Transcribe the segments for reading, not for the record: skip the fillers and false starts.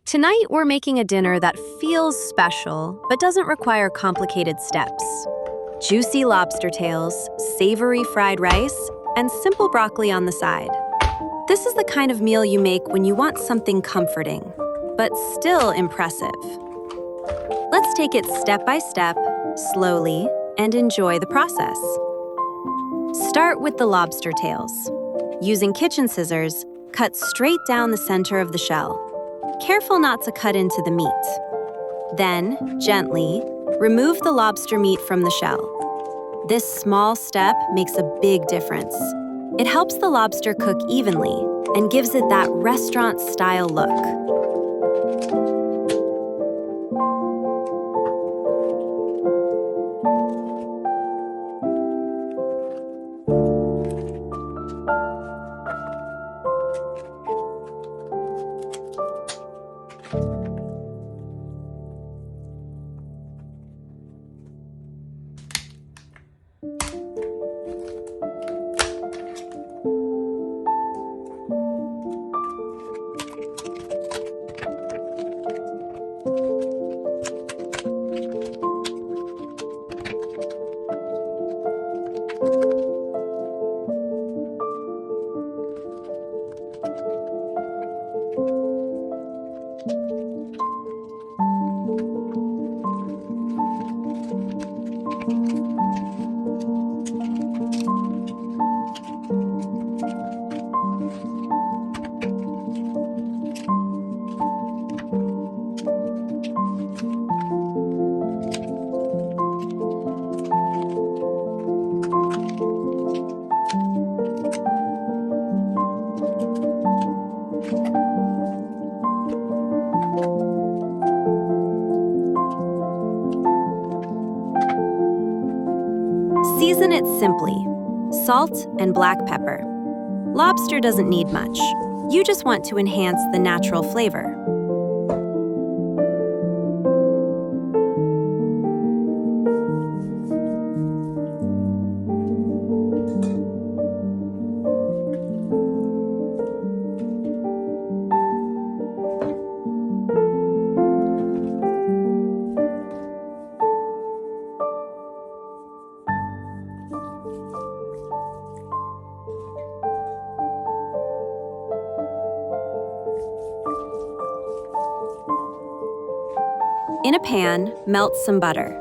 Tonight, we're making a dinner that feels special but doesn't require complicated steps. Juicy lobster tails, savory fried rice, and simple broccoli on the side. This is the kind of meal you make when you want something comforting, but still impressive. Let's take it step by step, slowly, and enjoy the process. Start with the lobster tails. Using kitchen scissors, cut straight down the center of the shell. Careful not to cut into the meat. Then, gently, remove the lobster meat from the shell. This small step makes a big difference. It helps the lobster cook evenly and gives it that restaurant-style look. Season it simply, salt and black pepper. Lobster doesn't need much. You just want to enhance the natural flavor. In a pan, melt some butter.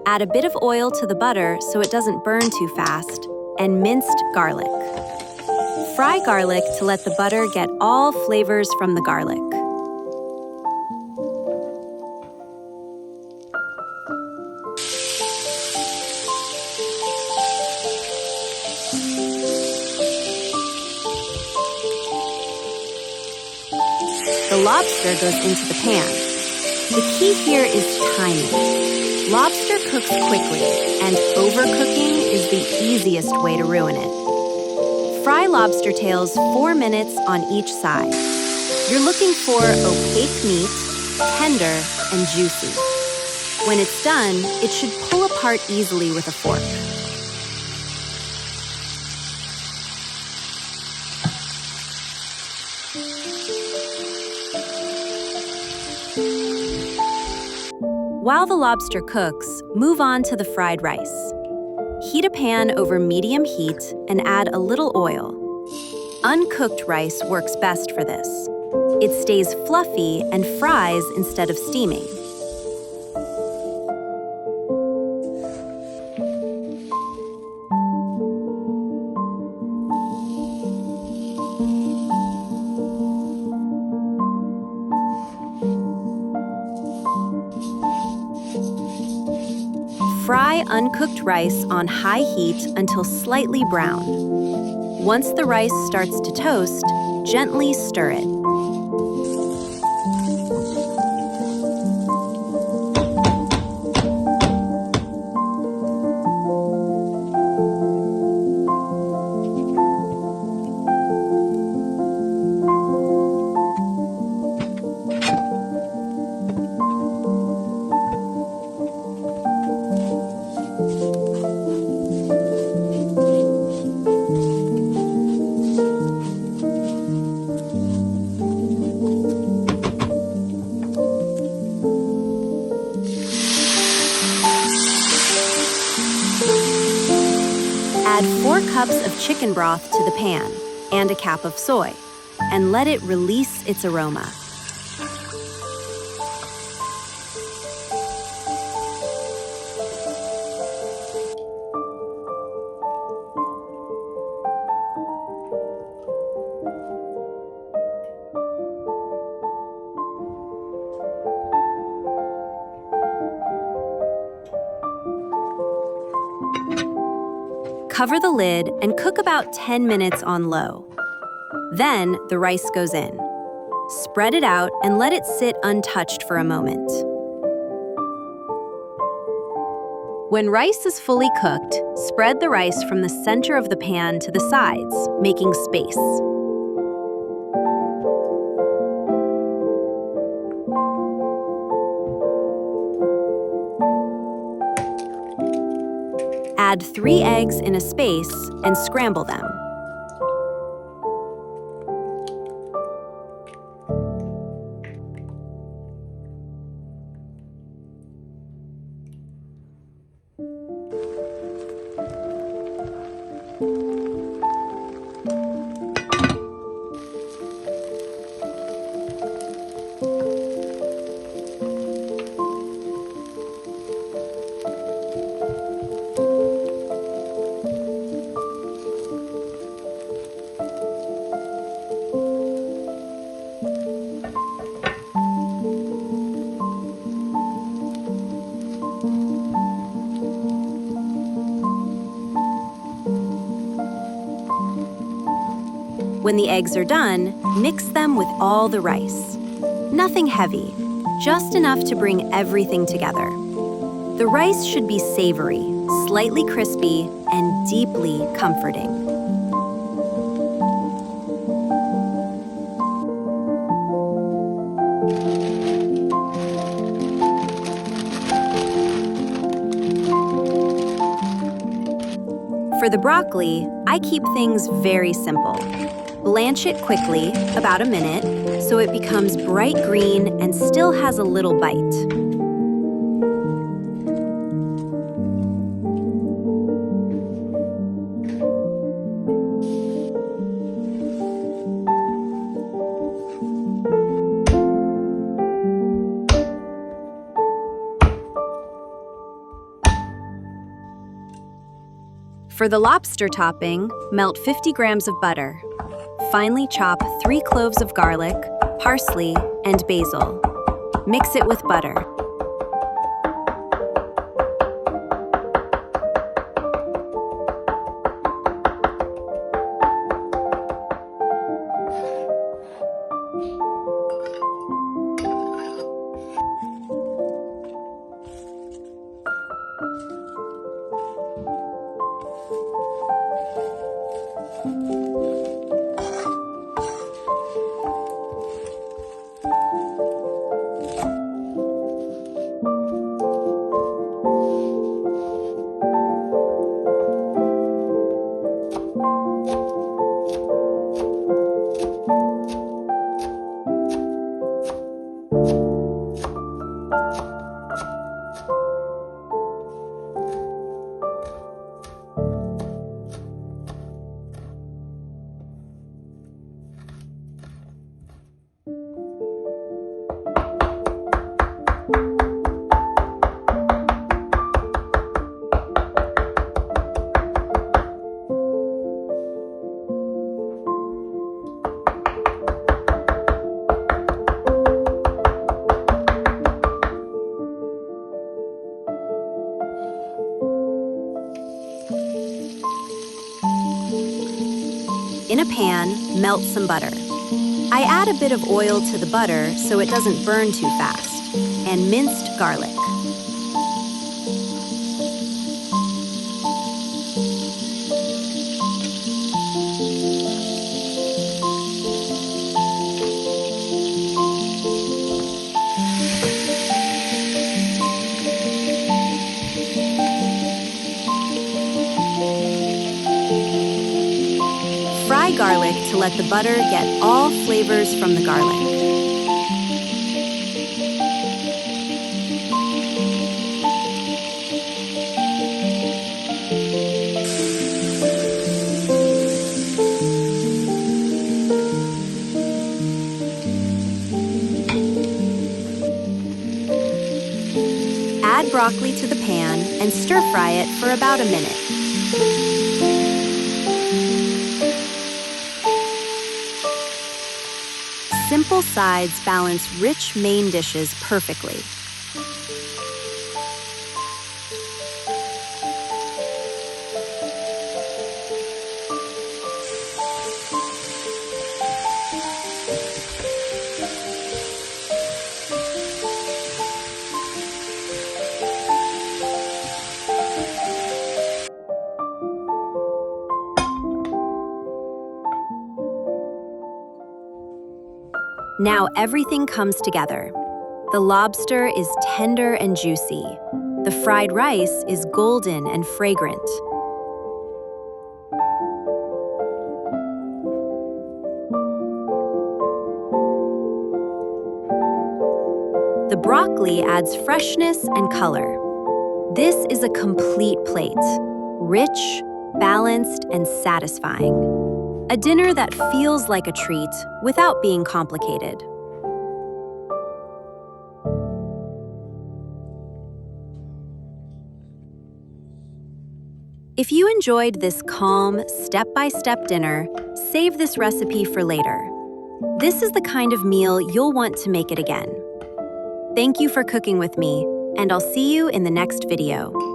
Add a bit of oil to the butter so it doesn't burn too fast, and minced garlic. Fry garlic to let the butter get all flavors from the garlic. The lobster goes into the pan. The key here is timing. Lobster cooks quickly, and overcooking is the easiest way to ruin it. Fry lobster tails 4 minutes on each side. You're looking for opaque meat, tender, and juicy. When it's done, it should pull apart easily with a fork. While the lobster cooks, move on to the fried rice. Heat a pan over medium heat and add a little oil. Uncooked rice works best for this. It stays fluffy and fries instead of steaming. Fry uncooked rice on high heat until slightly brown. Once the rice starts to toast, gently stir it. Add 4 cups of chicken broth to the pan and a cap of soy, and let it release its aroma. Cover the lid and cook about 10 minutes on low. Then the rice goes in. Spread it out and let it sit untouched for a moment. When rice is fully cooked, spread the rice from the center of the pan to the sides, making space. Add 3 eggs in a space and scramble them. When the eggs are done, mix them with all the rice. Nothing heavy, just enough to bring everything together. The rice should be savory, slightly crispy, and deeply comforting. For the broccoli, I keep things very simple. Blanch it quickly, about a minute, so it becomes bright green and still has a little bite. For the lobster topping, melt 50 grams of butter. Finely chop 3 cloves of garlic, parsley, and basil. Mix it with butter. In a pan, melt some butter. I add a bit of oil to the butter so it doesn't burn too fast, and minced garlic. Fry garlic to let the butter get all flavors from the garlic. Add broccoli to the pan and stir-fry it for about a minute. Simple sides balance rich main dishes perfectly. Now everything comes together. The lobster is tender and juicy. The fried rice is golden and fragrant. The broccoli adds freshness and color. This is a complete plate, rich, balanced, and satisfying. A dinner that feels like a treat without being complicated. If you enjoyed this calm, step-by-step dinner, save this recipe for later. This is the kind of meal you'll want to make it again. Thank you for cooking with me, and I'll see you in the next video.